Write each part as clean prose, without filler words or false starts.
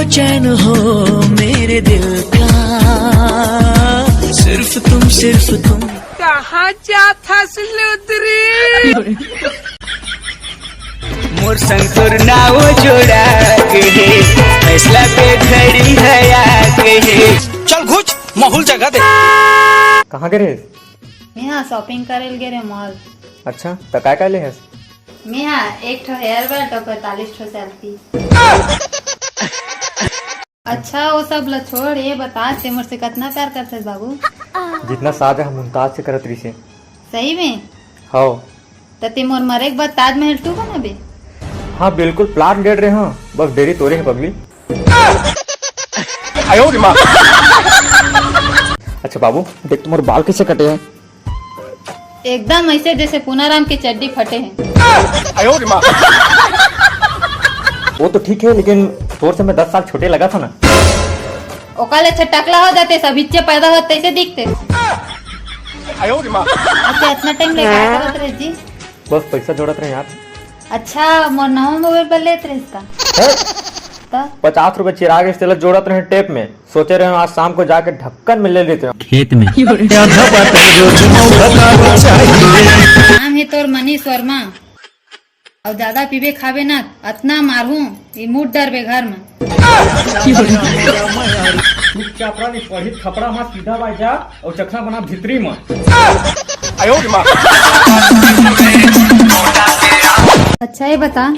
चैन हो मेरे दिल का, सिर्फ तुम। कहाँ जाता सुलुद्री मोर संग तोर नाव जोड़ा के फैसला पे खड़ी है के। चल घुच माहौल जगह दे। कहाँ गए? मैं यहाँ शॉपिंग करे गे रे मॉल। अच्छा तो काय काय ले है? मैं यहाँ एक ठो हेयर बेल्ट और 45 ठो सेल्फी। अच्छा वो सब ला छोड़, ये बता ते मोर से कितना प्यार करते बाबू? जितना साथ हम मुमताज से करत रही से। सही में? हाँ। तो ते मोर मरे के बाद ताजमहल टू बनाबे? हाँ बिल्कुल प्लाट डेढ़ रहे हाँ, बस देरी तोरे है पगली। अच्छा बाबू देख तुम्हारे बाल कैसे कटे हैं? एकदम ऐसे जैसे पूनाराम की चड्डी फटे हैं। वो तो ठीक है लेकिन तोर से मैं 10 साल छोटे लगा था ना। ओकाले अच्छा टकला हो जाते, सब इच्छे पैदा होते ऐसे दिखते। अच्छा इतना टाइम लगा करत रहे जी? बस पैसा जोड़त रहे यार। अच्छा मोर नवा मोबाइल पर लेते रहे इसका? 50 रुपए चिराग तेल जोड़त रहे टेप में, सोचे रहे आज शाम को जाके ढक्कन में ले लेते हैं खेत में। नाम है तोर मनीष वर्मा और ज्यादा पीबे खाबे ना अतना मारू ये मूड डर बे घर में। पढ़ी खपड़ा में सीधा बाई जा और चखना बना भितरी में। अच्छा ये बता,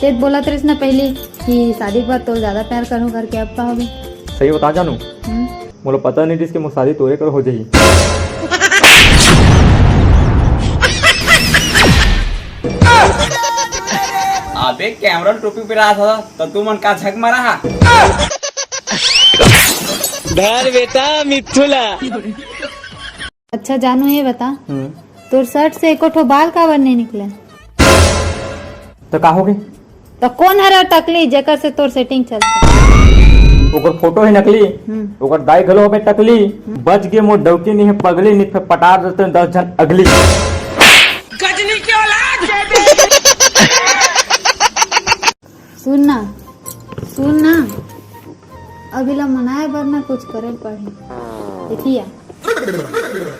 तेज बोला तेरे ना पहले कि शादी के बाद तो ज्यादा प्यार करूँ करके, अब का होगी? सही बता जानू मुझे पता नहीं जिसके मुझे शादी तोरे कर हो जाही। अबे कैमरा टोपी पे रहा था तो तू मन का झक मारा हा? धर बेटा मिथुला। अच्छा जानू ये बता, तोर शर्ट से एको ठो बाल काबर नहीं निकले? तो का होगी? तो कौन हरा टकली जेकर से तोर सेटिंग चलते? ओकर फोटो है नकली, ओकर दाई घलो होबे टकली, बच गे मोर डौकी नहीं है पगली, नहीं फिर पटा देते 10 जन अगली। गजनी की औलाद। सुनना अभी ला मनाए वरना कुछ करे पड़े। देखिया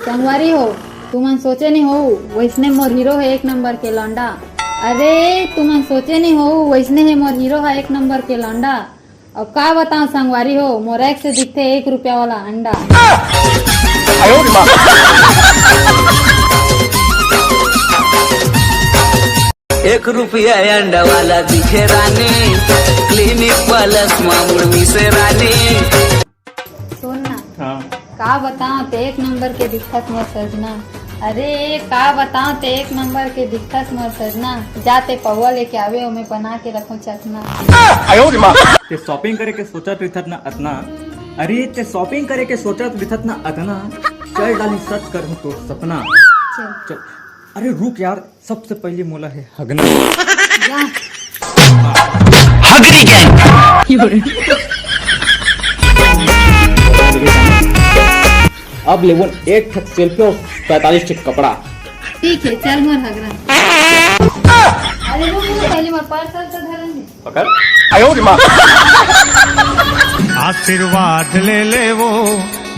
संगवारी हो तुमन सोचे नहीं हो वैसने मोर हीरो है एक नंबर के लौंडा। अरे तुमन सोचे नहीं हो वैसने है मोर हीरो है एक नंबर के लौंडा। और का बताऊं संगवारी हो मोर एक से दिखते 1 रुपया वाला अंडा। 1 रुपया अंडा वाला दिखे रानी, क्लिनिक प्लस मामुड़ से रानी। सुनना हाँ। का बताऊं ते 1 नंबर के दिक्कत मोर सजना। अरे का बताऊं ते 1 नंबर के दिक्कत मोर सजना। जाते पौवा लेके आवे मैं बना के रखूं चखना। ते शॉपिंग करे के सोचत रिथत ना अतना। अरे ते शॉपिंग करे के सोचत रिथत ना अतना। चल डाली सच करूं तो सपना। चल अरे रुक यार, सबसे पहले मोला है हगना। हगरी गैंग। अब लेवल 1 ठक सेल्फी और 45 ठक कपड़ा। ठीक है चल मोर हगरा। अरे रुक पहले मोर पार्सल तो धरन पकड़। आशीर्वाद ले ले वो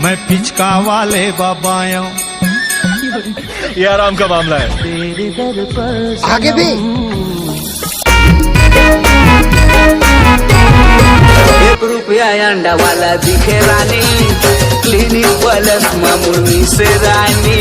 मैं पिचका वाले बाबाया। ये आराम का मामला है। आगे भी 1 रुपया अंडा वाला दिखे रानी, क्लिनिक प्लस मामुड़ से रानी।